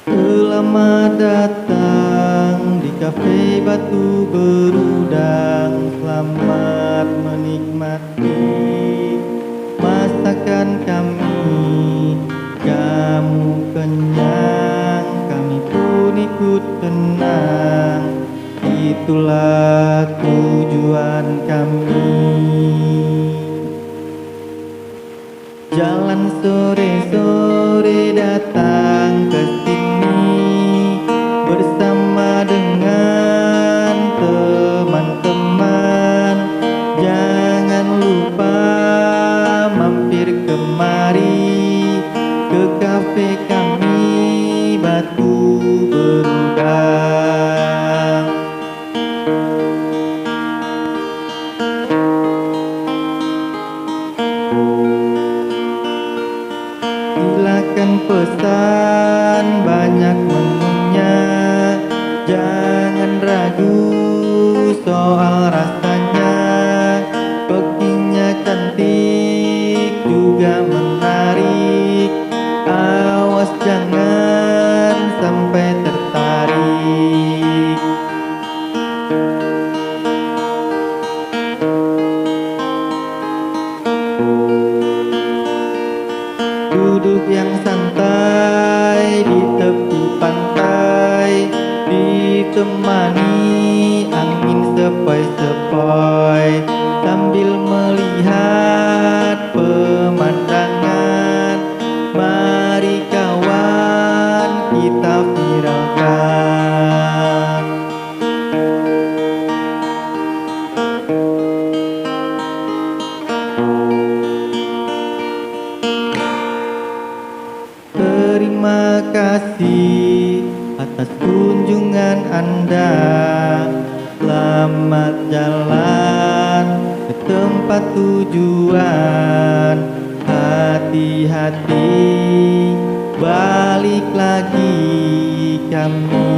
Selamat datang di kafe Batu Berudang. Selamat menikmati masakan kami. Kamu kenyang, kami pun ikut tenang. Itulah tujuan kami. Jalan sore-sore datang ke sini bersama dengan teman-teman. Jangan lupa mampir kemari ke kafe kami Batu Berudang. Silakan pesan, banyak menunya. Jangan ragu soal rasanya. Packingnya cantik juga menarik. Awas jangan sampai tertarik. Duduk yang santai di tepi pantai, ditemani angin sepoi-sepoi, sambil melihat pemandangan. Mari kawan kita viralkan. Terima kasih atas kunjungan Anda. Selamat jalan ke tempat tujuan. Hati-hati, balik lagi kami.